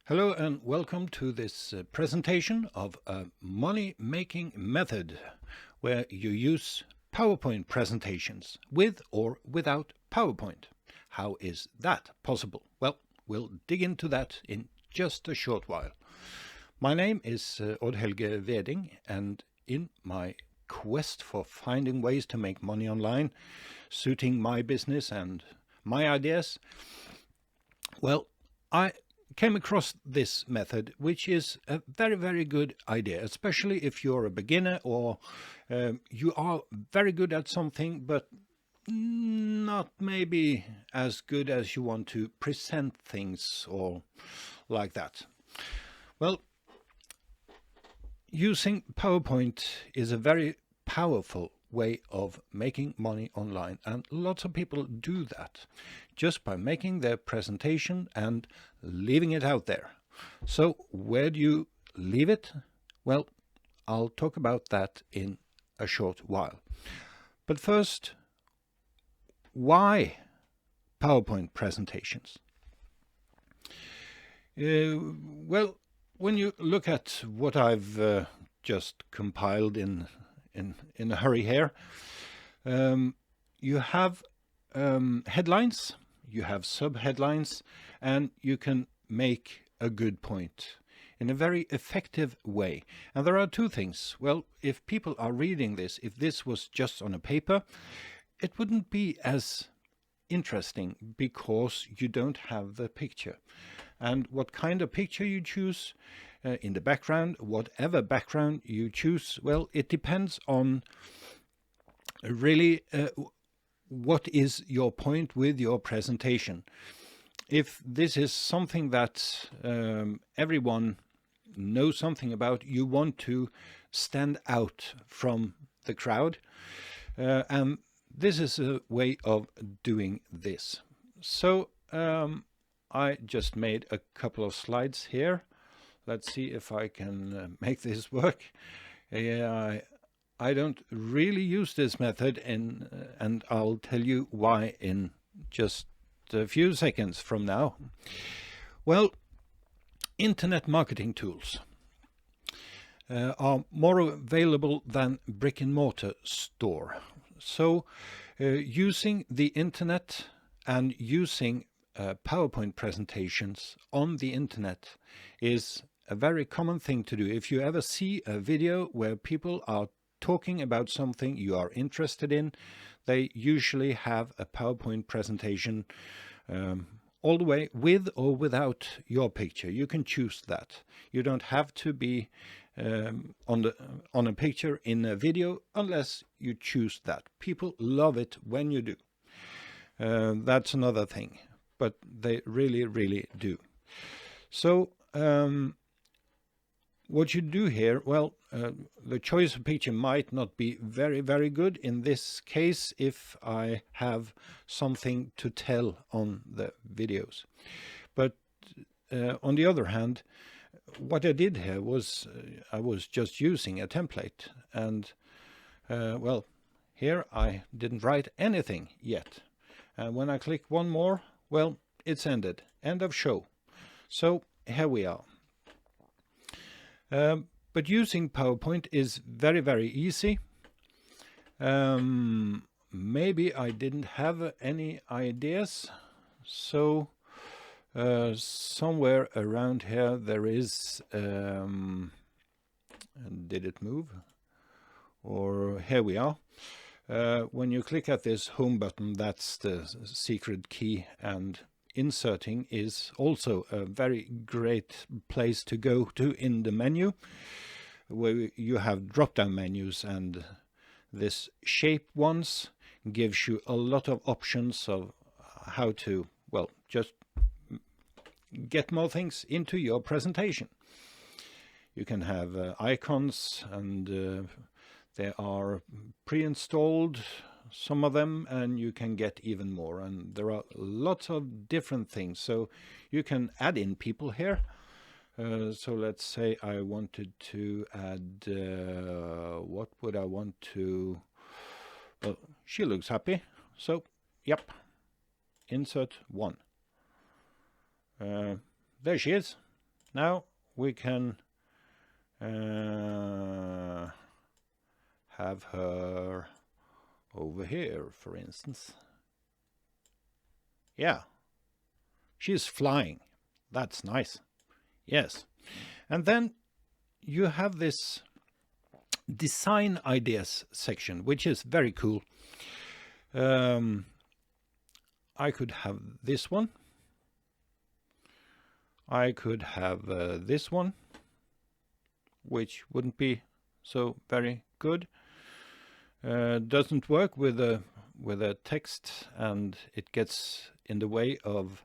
Hello and welcome to this presentation of a money-making method where you use PowerPoint presentations with or without PowerPoint. How is that possible? Well, we'll dig into that in just a short while. My name is Odd-Helge Veding, and in my quest for finding ways to make money online, suiting my business and my ideas, well, I came across this method, which is a very, very good idea, especially if you're a beginner or you are very good at something, but not maybe as good as you want to present things or like that. Well, using PowerPoint is a very powerful way of making money online, and lots of people do that just by making their presentation and leaving it out there. So where do you leave it? Well, I'll talk about that in a short while. But first, why PowerPoint presentations? Well, when you look at what I've just compiled in a hurry here, you have headlines, you have sub-headlines, and you can make a good point in a very effective way. And there are two things. Well, if people are reading this, if this was just on a paper, it wouldn't be as interesting because you don't have the picture. And what kind of picture you choose in the background, whatever background you choose, well, it depends on really what is your point with your presentation. If this is something that everyone knows something about, you want to stand out from the crowd, and this is a way of doing this. So I just made a couple of slides here. Let's see if I can make this work. I don't really use this method, and I'll tell you why in just a few seconds from now. Well, internet marketing tools are more available than brick-and-mortar store. So using the internet and using PowerPoint presentations on the internet is a very common thing to do. If you ever see a video where people are talking about something you are interested in, they usually have a PowerPoint presentation all the way with or without your picture. You can choose that. You don't have to be on a picture in a video unless you choose that. People love it when you do. That's another thing, but they really, really do. So what you do here, well, the choice of picture might not be very, very good in this case if I have something to tell on the videos. But on the other hand, what I did here was I was just using a template, and well, here I didn't write anything yet. And when I click one more, well, it's ended. End of show. So here we are. But using PowerPoint is very, very easy. Maybe I didn't have any ideas. So somewhere around here there is, did it move? Or here we are. When you click at this home button, that's the secret key, and inserting is also a very great place to go to in the menu, where you have drop-down menus, and this shape ones gives you a lot of options of how to, well, just get more things into your presentation. You can have icons, and they are pre-installed, some of them, and you can get even more, and there are lots of different things. So you can add in people here. So let's say I wanted to add, what would I want to, well, she looks happy, so yep, insert one. There she is. Now we can have her over here, for instance. Yeah, she's flying. That's nice. Yes. And then you have this design ideas section, which is very cool. I could have this one. I could have this one, which wouldn't be so very good. Doesn't work with a text, and it gets in the way of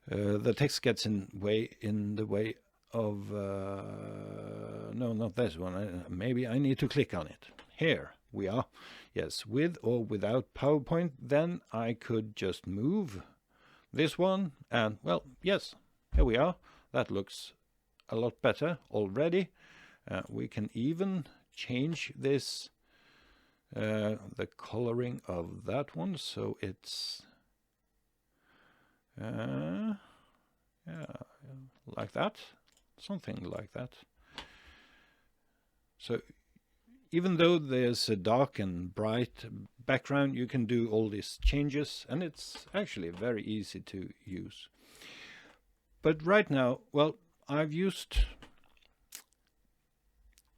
the text gets in the way of no, not this one. Maybe I need to click on it. Here we are. Yes, with or without PowerPoint. Then I could just move this one, and well, yes, here we are. That looks a lot better already. We can even change this, the coloring of that one, so it's yeah, like that, something like that. So even though there's a dark and bright background, you can do all these changes, and it's actually very easy to use. But right now, well, I've used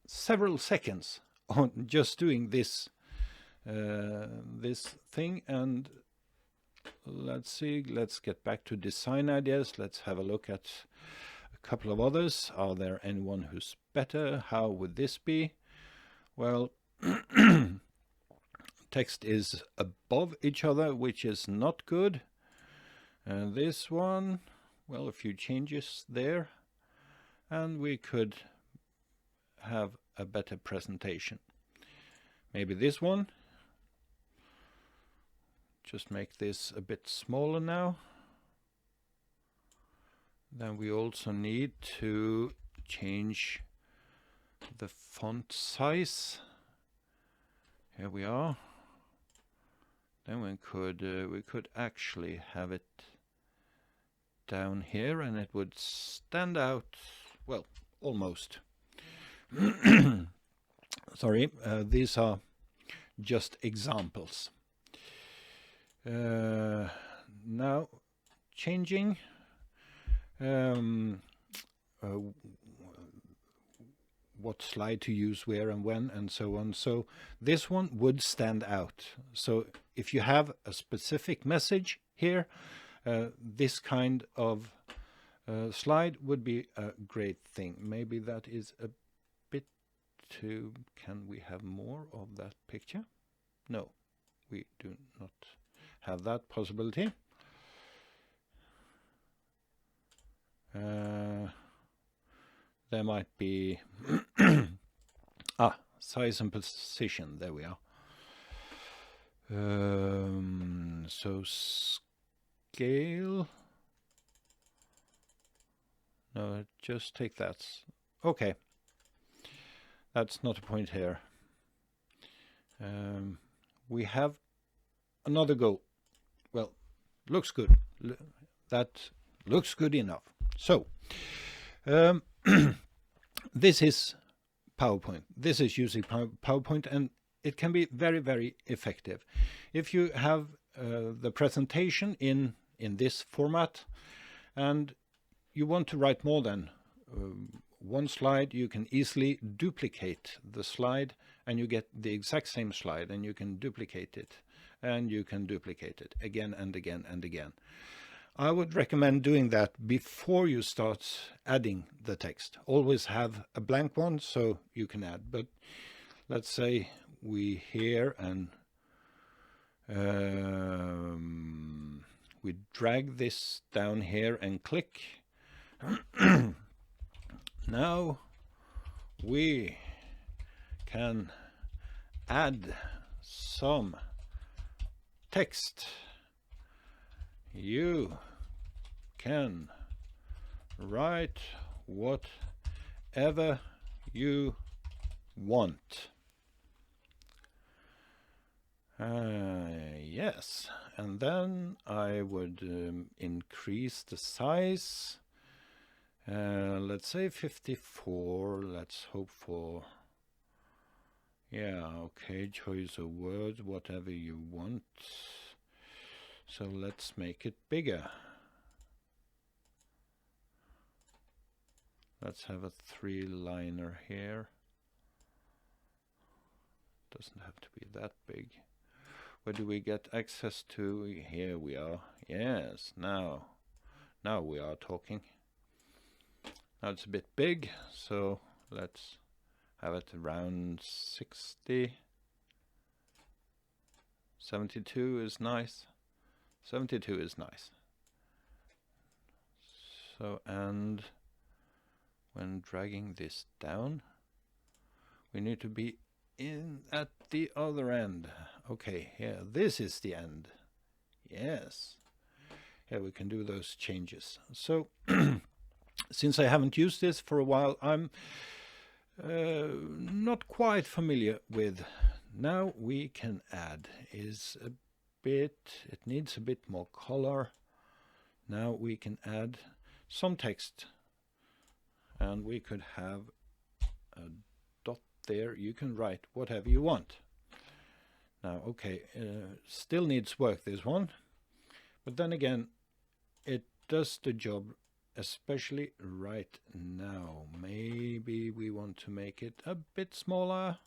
several seconds on just doing this this thing, and let's see, let's get back to design ideas. Let's have a look at a couple of others. Are there anyone who's better? How would this be? Well, text is above each other, which is not good. And this one, well, a few changes there, and we could have a better presentation. Maybe this one. Just make this a bit smaller now. Then we also need to change the font size. Here we are. Then we could actually have it down here, and it would stand out, well, almost. Sorry, these are just examples. Now changing what slide to use where and when and so on. So this one would stand out. So if you have a specific message here, this kind of slide would be a great thing. Maybe that is a bit too... Can we have more of that picture? No, we do not have that possibility. There might be size and position. There we are. So scale. No, just take that. Okay. That's not a point here. We have another go. Well, looks good. That looks good enough. So, this is PowerPoint. This is using PowerPoint, and it can be very, very effective. If you have the presentation in this format, and you want to write more than one slide, you can easily duplicate the slide, and you get the exact same slide, and you can duplicate it, and you can duplicate it again and again and again. I would recommend doing that before you start adding the text. Always have a blank one so you can add. But let's say we here and we drag this down here and click. Now we can add some text. You can write whatever you want. Yes, and then I would increase the size Let's say 54. Let's hope for, yeah, okay, choice of words, whatever you want. So let's make it bigger. Let's have a 3-liner here. Doesn't have to be that big. Where do we get access to? Here we are. Yes, now we are talking. Now it's a bit big, so let's have it around 60. 72 is nice. 72 is nice. So, and when dragging this down, we need to be in at the other end. Okay, here, this is the end. Yes. Here we can do those changes. So, since I haven't used this for a while, I'm not quite familiar with. Now we can add is a bit, it needs a bit more color. Now we can add some text, and we could have a dot there. You can write whatever you want. Now, okay, still needs work, this one, but then again, it does the job, especially right now. Maybe we want to make it a bit smaller.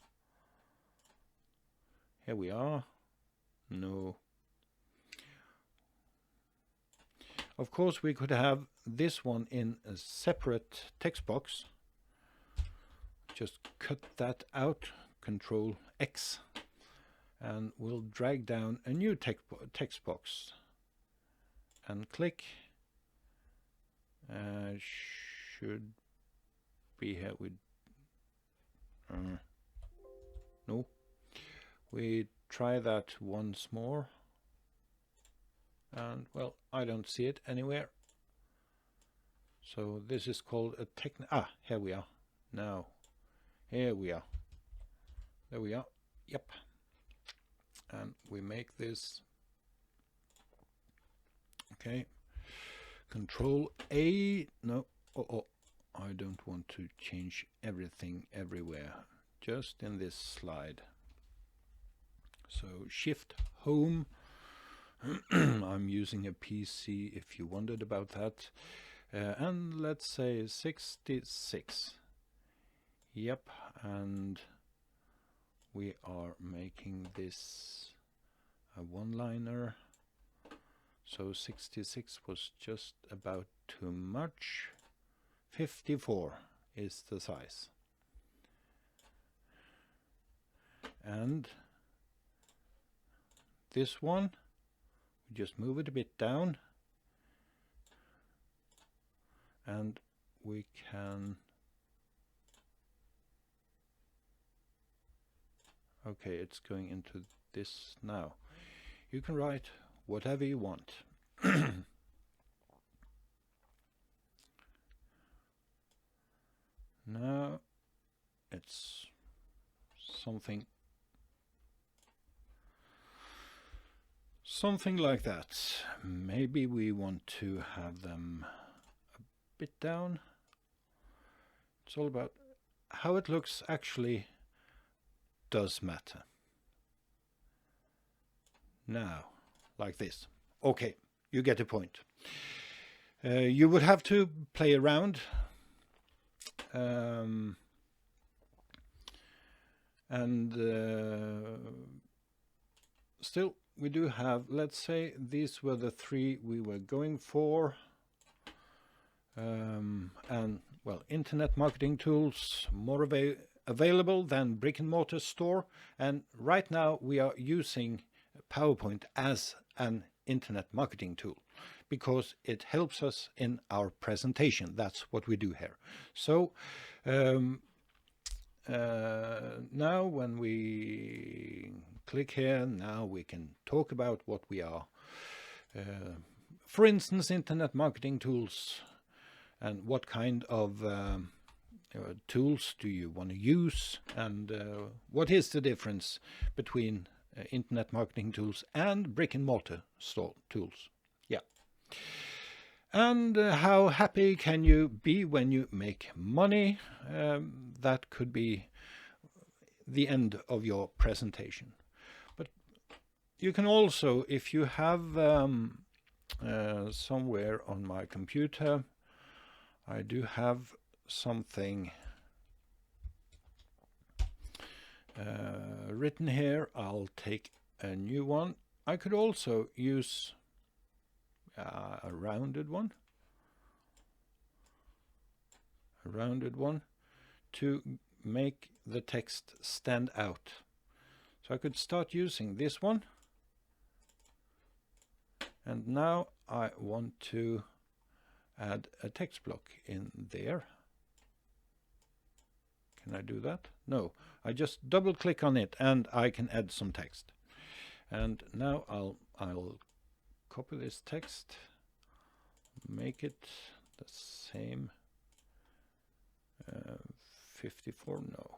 Here we are. No. Of course, we could have this one in a separate text box. Just cut that out, Control X, and we'll drag down a new text box and click. Should be here with no, we try that once more, and well, I don't see it anywhere. So this is called a here we are. Now here we are. There we are. Yep. And we make this, okay, Control A. No, I don't want to change everything everywhere, just in this slide. So Shift Home. I'm using a PC if you wondered about that. And let's say 66. Yep, and we are making this a one-liner. So 66 was just about too much. 54 is the size. And this one, we just move it a bit down, and we can, okay, it's going into this now. You can write whatever you want. Now it's something like that. Maybe we want to have them a bit down. It's all about how it looks actually does matter. Now, like this. Okay, you get the point. You would have to play around. Still, we do have, let's say, these were the 3 we were going for. And, well, internet marketing tools, more available than brick and mortar store. And right now we are using PowerPoint as an internet marketing tool because it helps us in our presentation. That's what we do here. So now when we click here, now we can talk about what we are. For instance, internet marketing tools, and what kind of tools do you want to use, and what is the difference between internet marketing tools and brick and mortar store tools. Yeah. And how happy can you be when you make money? That could be the end of your presentation. But you can also, if you have somewhere on my computer, I do have something written here. I'll take a new one. I could also use a rounded one to make the text stand out. So I could start using this one, and now I want to add a text block in there. Can I do that? No, I just double click on it and I can add some text. And now I'll copy this text, make it the same. 54, no.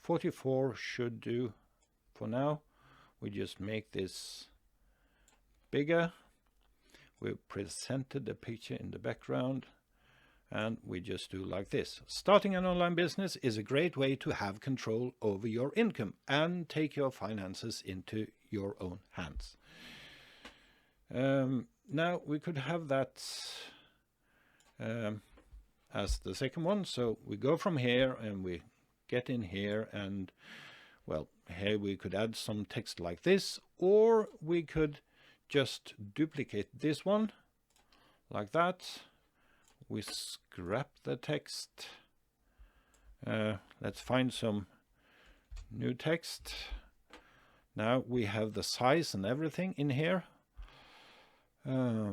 44 should do for now. We just make this bigger. We presented the picture in the background, and we just do like this. Starting an online business is a great way to have control over your income and take your finances into your own hands. Now we could have that as the second one. So we go from here and we get in here, and well, here we could add some text like this, or we could just duplicate this one like that. We scrap the text. Let's find some new text. Now we have the size and everything in here. And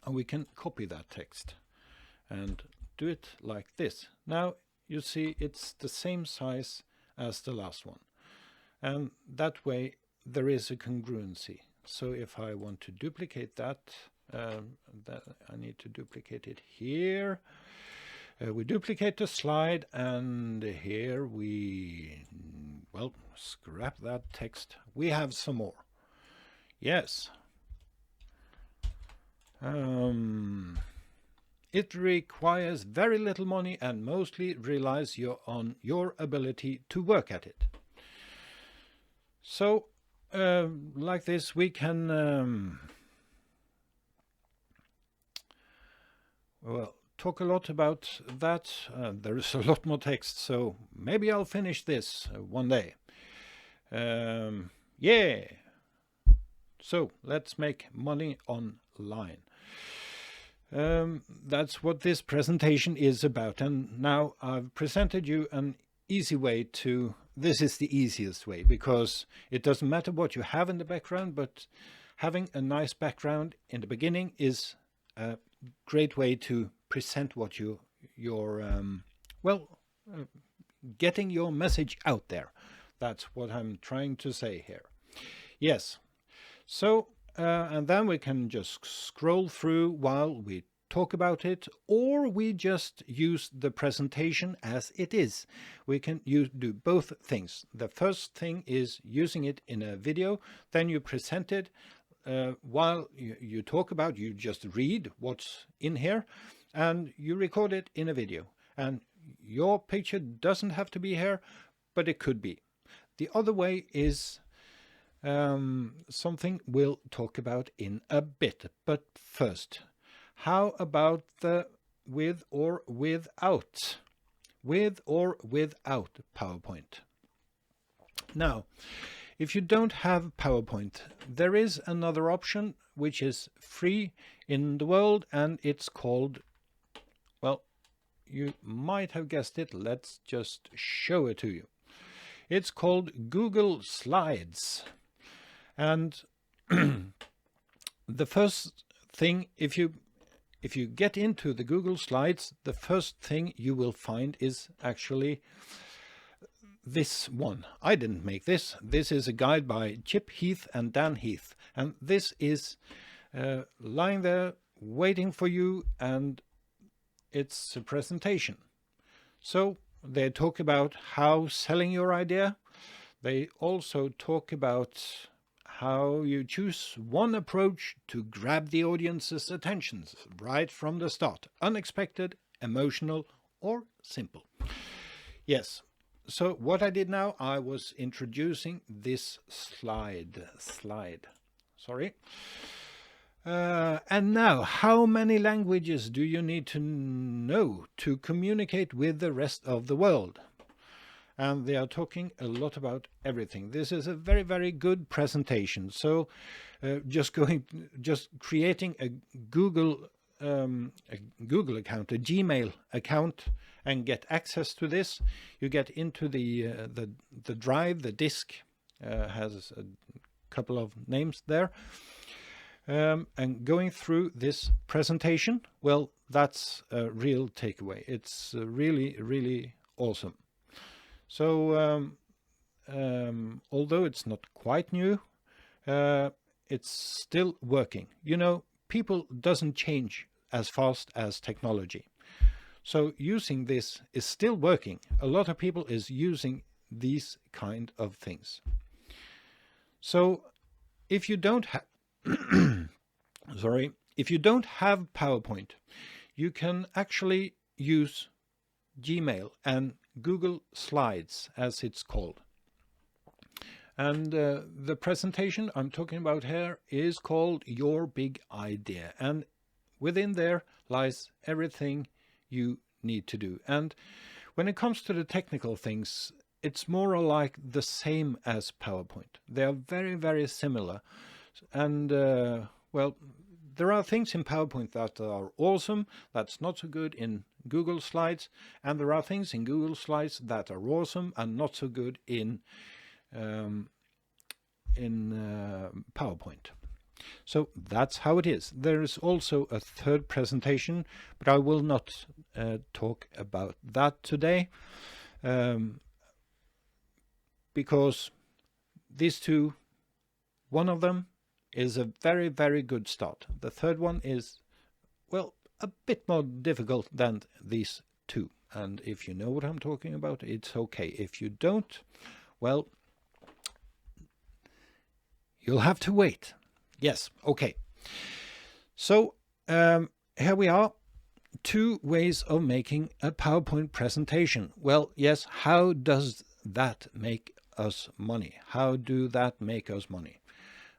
we can copy that text and do it like this. Now you see it's the same size as the last one, and that way there is a congruency. So if I want to duplicate that, I need to duplicate it here. We duplicate the slide, and here we, well, scrap that text. We have some more. Yes. It requires very little money and mostly relies on your ability to work at it. So, like this, we can well, talk a lot about that. There is a lot more text, so maybe I'll finish this one day. Yeah. So let's make money online. That's what this presentation is about, and now I've presented you an easy way to, this is the easiest way, because it doesn't matter what you have in the background, but having a nice background in the beginning is a great way to present what getting your message out there. That's what I'm trying to say here. Yes. So and then we can just scroll through while we talk about it, or we just use the presentation as it is. We can do both things. The first thing is using it in a video, then you present it while you talk about, you just read what's in here, and you record it in a video. And your picture doesn't have to be here, but it could be. The other way is something we'll talk about in a bit. But first, how about the with or without? With or without PowerPoint. Now, if you don't have PowerPoint, there is another option which is free in the world, and it's called, well, you might have guessed it. Let's just show it to you. It's called Google Slides. And the first thing, if you get into the Google Slides, the first thing you will find is actually this one. I didn't make this. This is a guide by Chip Heath and Dan Heath. And this is lying there waiting for you, and it's a presentation. So they talk about how selling your idea. They also talk about how you choose one approach to grab the audience's attentions right from the start. Unexpected, emotional, or simple. Yes. So what I did now, I was introducing this slide. Sorry. And now, how many languages do you need to know to communicate with the rest of the world? And they are talking a lot about everything. This is a very, very good presentation. So just creating a Google account, a Gmail account, and get access to this. You get into the drive, the disk has a couple of names there. And going through this presentation, well, that's a real takeaway. It's really, really awesome. So although it's not quite new, it's still working. You know, people doesn't change as fast as technology. So using this is still working. A lot of people is using these kind of things. So if you don't have if you don't have PowerPoint, you can actually use Gmail and Google Slides, as it's called. And the presentation I'm talking about here is called Your Big Idea. And within there lies everything you need to do. And when it comes to the technical things, it's more or like the same as PowerPoint. They are very, very similar. And well, there are things in PowerPoint that are awesome, that's not so good in Google Slides, and there are things in Google Slides that are awesome and not so good in PowerPoint. So that's how it is. There is also a third presentation, but I will not talk about that today, because these two, one of them is a very, very good start. The third one is, well, a bit more difficult than these two. And if you know what I'm talking about, it's okay. If you don't, well, you'll have to wait. Yes, okay. So here we are. 2 ways of making a PowerPoint presentation. Well, yes, how does that make us money? How do that make us money?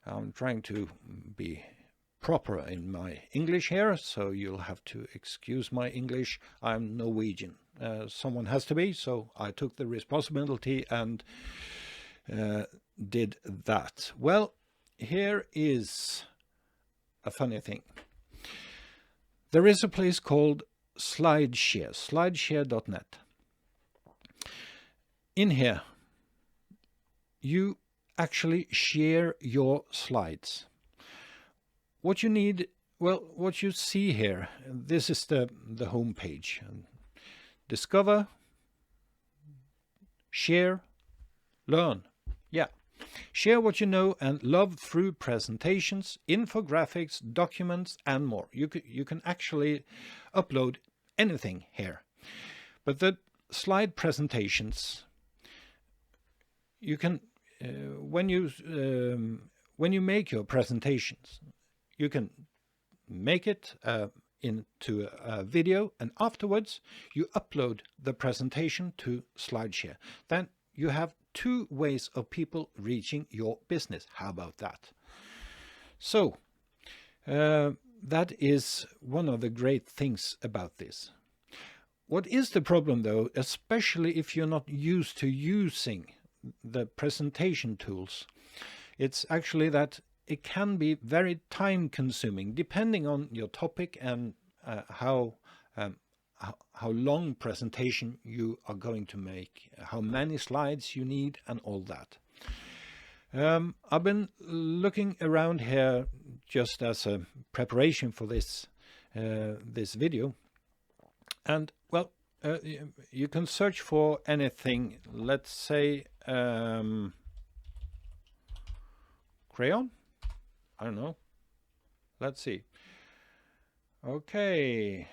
I'm trying to be proper in my English here, so you'll have to excuse my English. I'm Norwegian. Someone has to be, so I took the responsibility and did that. Well, here is a funny thing. There is a place called Slideshare, slideshare.net. In here, you actually share your slides. What you need, well, what you see here, this is the home page. Discover, share, learn. Yeah. Share what you know and love through presentations, infographics, documents, and more. You can actually upload anything here. But the slide presentations, you can when you make your presentations, you can make it into a video, and afterwards you upload the presentation to Slideshare. Then you have 2 ways of people reaching your business. How about that? So that is one of the great things about this. What is the problem though, especially if you're not used to using the presentation tools? It's actually that it can be very time consuming depending on your topic and how long presentation you are going to make, how many slides you need, and all that. I've been looking around here just as a preparation for this video, and well, you can search for anything. Let's say crayon. I don't know. Let's see. Okay.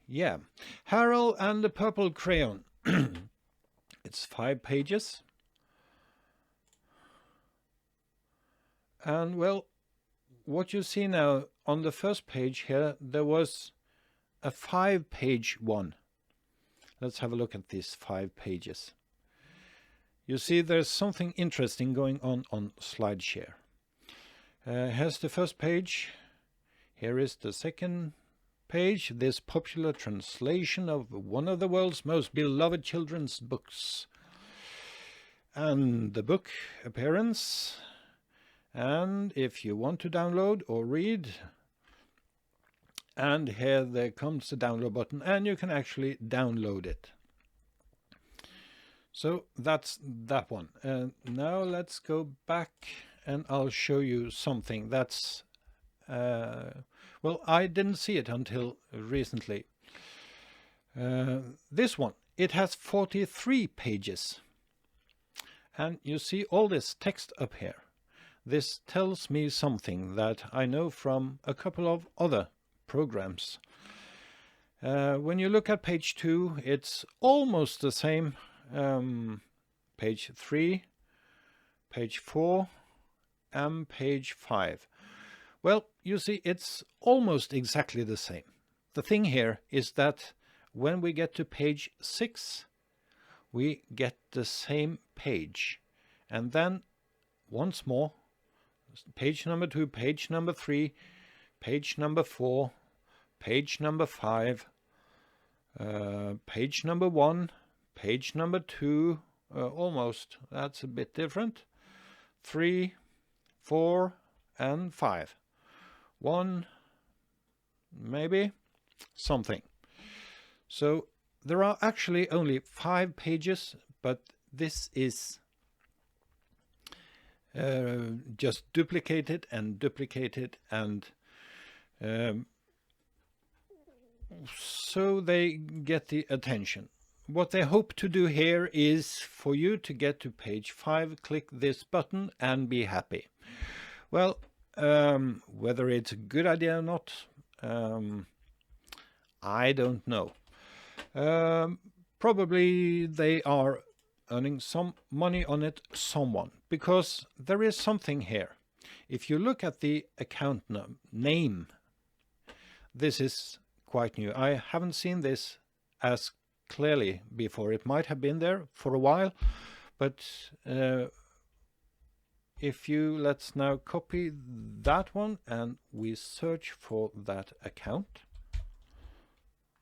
Yeah, Harold and the Purple Crayon. It's 5 pages. And well, what you see now on the first page here, there was a 5-page one. Let's have a look at these 5 pages. You see there's something interesting going on Slideshare. Here's the first page. Here is the second page, this popular translation of one of the world's most beloved children's books. And the book appearance. And if you want to download or read, and here there comes the download button, and you can actually download it. So that's that one. Now let's go back and I'll show you something that's, well, I didn't see it until recently. This one, it has 43 pages. And you see all this text up here. This tells me something that I know from a couple of other programs. When you look at page 2, it's almost the same. Page 3, page 4, and page 5. Well, you see, it's almost exactly the same. The thing here is that when we get to page 6, we get the same page. And then once more, page number 2, page number 3, page number 4, page number 5, page number 1, page number 2, almost, that's a bit different, 3, 4, and 5. 1, maybe, something. So there are actually only 5 pages, but this is just duplicated and duplicated, and so they get the attention. What they hope to do here is for you to get to page 5, click this button and be happy. Well, whether it's a good idea or not, I don't know. Probably they are earning some money on it, someone, because there is something here. If you look at the account name, this is quite new. I haven't seen this as clearly before. It might have been there for a while, but if you, let's now copy that one and we search for that account.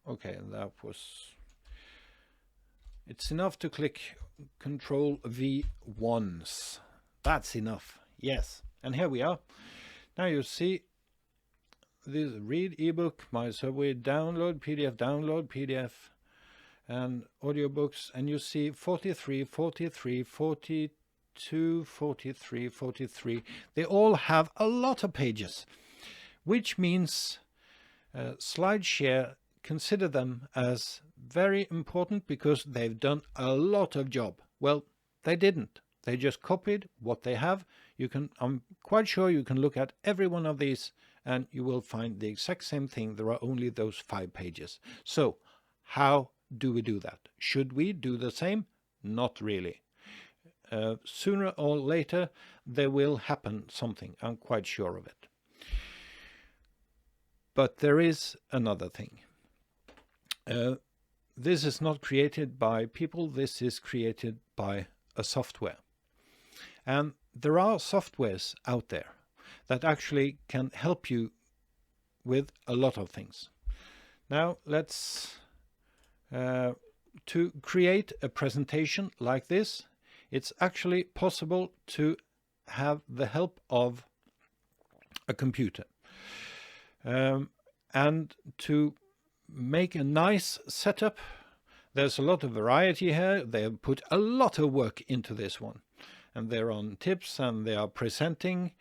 Okay, that was, it's enough to click Control V once. That's enough, yes. And here we are. Now you see this read ebook, my subway, download, PDF, and audiobooks, and you see 43, 43, 42, 43, 43. They all have a lot of pages, which means Slideshare consider them as very important because they've done a lot of job. Well, they didn't. They just copied what they have. You can, I'm quite sure you can look at every one of these and you will find the exact same thing. There are only those 5 pages. So how do we do that? Should we do the same? Not really. Sooner or later there will happen something. I'm quite sure of it. But there is another thing. This is not created by people. This is created by a software. And there are softwares out there that actually can help you with a lot of things. Now let's to create a presentation like this, it's actually possible to have the help of a computer. And to make a nice setup, there's a lot of variety here. They have put a lot of work into this one. And they're on tips and they are presenting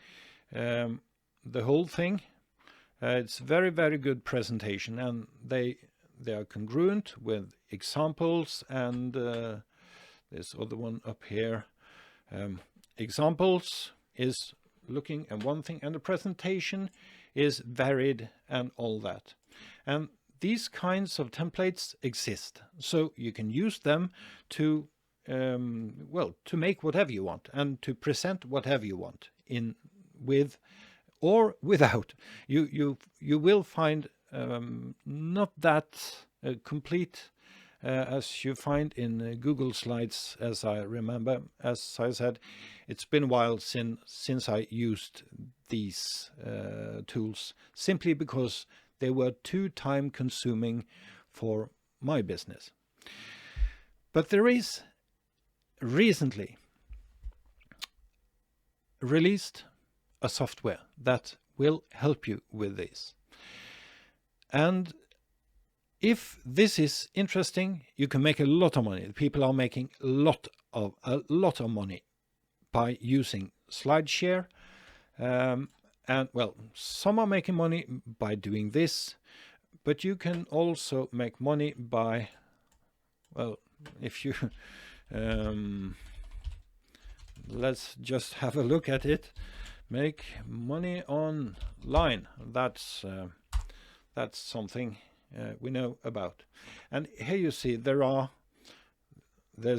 the whole thing. It's very, very good presentation, and they are congruent with examples, and this other one up here. Examples is looking at one thing, and the presentation is varied and all that. And these kinds of templates exist, so you can use them to well, to make whatever you want and to present whatever you want in with or without. You will find not that complete as you find in Google Slides, as I remember. As I said, it's been a while since I used these tools, simply because they were too time consuming for my business. But there is recently released a software that will help you with this. And if this is interesting, you can make a lot of money. People are making a lot of money by using Slideshare. And well, some are making money by doing this, but you can also make money by, well, if you let's just have a look at it. Make money online. That's something we know about. And here you see there's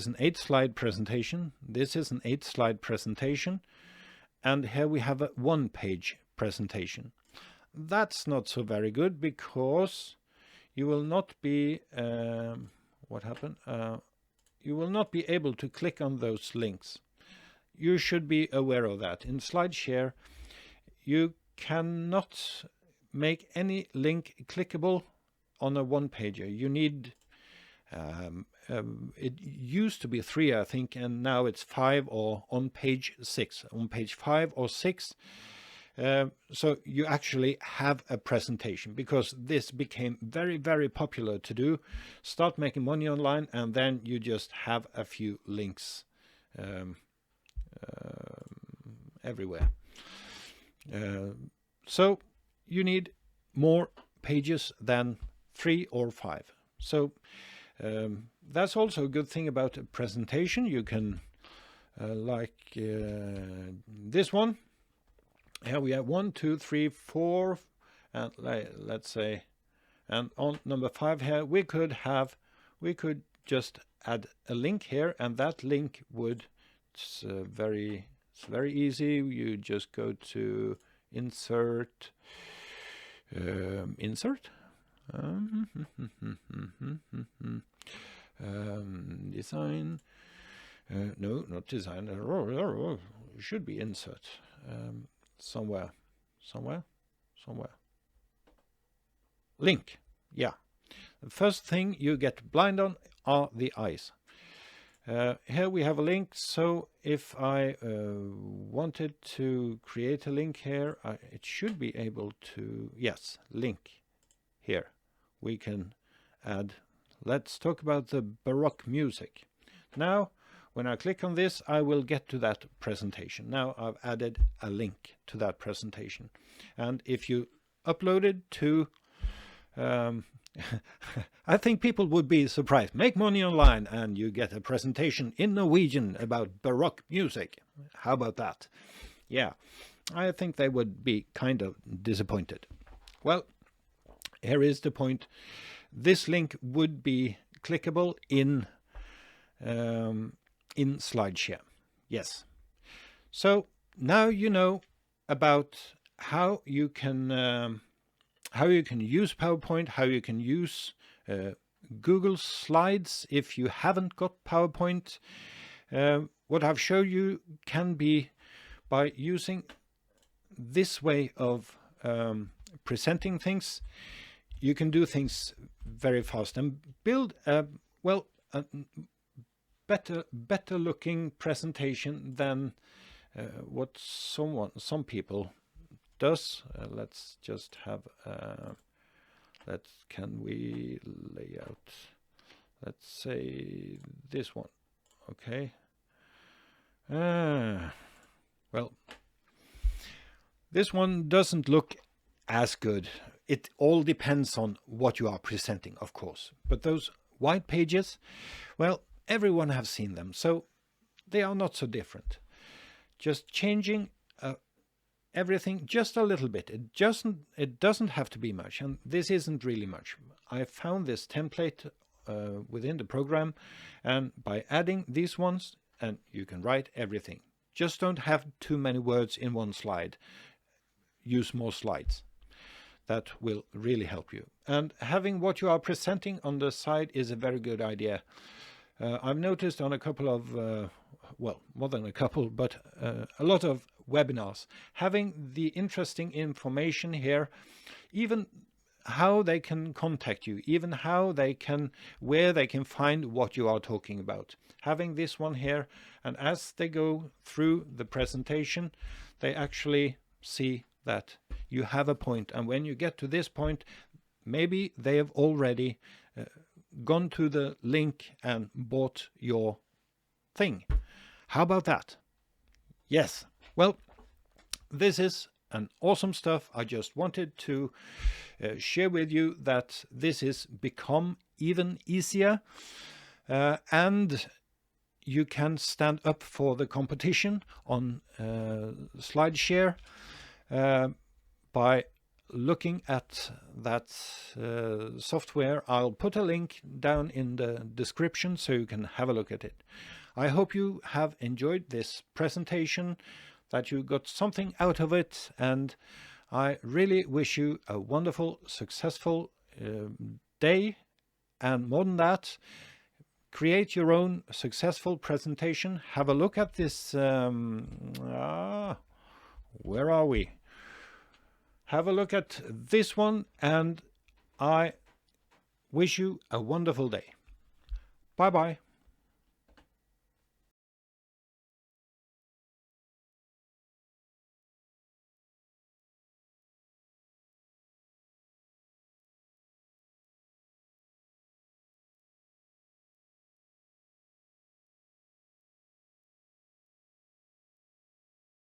an 8-slide presentation. This is an 8-slide presentation, and here we have a 1-page presentation. That's not so very good, because you will not be what happened? You will not be able to click on those links. You should be aware of that. In Slideshare, you cannot make any link clickable on a 1-pager. You need, it used to be 3, I think, and now it's 5, or on page 6. On page 5 or 6, so you actually have a presentation, because this became very, very popular to do. Start making money online, and then you just have a few links everywhere. So you need more pages than 3 or 5. So that's also a good thing about a presentation. You can like this one. Here we have 1, 2, 3, 4, and let's say, and on number 5 here we could just add a link here, and that link would, it's very easy. You just go to insert, design, no, not design, it should be insert, somewhere, link. Yeah, the first thing you get blind on are the eyes. Here we have a link, so if I wanted to create a link here, it should be able to, yes, link. Here we can add, let's talk about the Baroque music. Now, when I click on this, I will get to that presentation. Now I've added a link to that presentation. And if you upload it to I think people would be surprised. Make money online and you get a presentation in Norwegian about Baroque music. How about that? Yeah, I think they would be kind of disappointed. Well, here is the point. This link would be clickable in Slideshare. Yes. So now you know about how you can use PowerPoint, how you can use Google Slides if you haven't got PowerPoint. What I've shown you can be by using this way of presenting things. You can do things very fast and build a better looking presentation than what some people does. Let's just have can we lay out, let's say this one. Okay, well, this one doesn't look as good. It all depends on what you are presenting, of course, but those white pages, well, everyone has seen them, so they are not so different. Just changing everything just a little bit. It doesn't have to be much, and this isn't really much. I found this template within the program, and by adding these ones, and you can write everything. Just don't have too many words in one slide. Use more slides. That will really help you. And having what you are presenting on the side is a very good idea. I've noticed on a couple of, well, more than a couple, but a lot of webinars, having the interesting information here, even how they can contact you, even how they can, where they can find what you are talking about. Having this one here, and as they go through the presentation, they actually see that you have a point. And when you get to this point, maybe they have already gone to the link and bought your thing. How about that? Yes. Well, this is an awesome stuff. I just wanted to share with you that this is become even easier, and you can stand up for the competition on Slideshare by looking at that software. I'll put a link down in the description so you can have a look at it. I hope you have enjoyed this presentation, that you got something out of it, and I really wish you a wonderful, successful day. And more than that, create your own successful presentation. Have a look at this. Where are we? Have a look at this one, and I wish you a wonderful day. Bye-bye.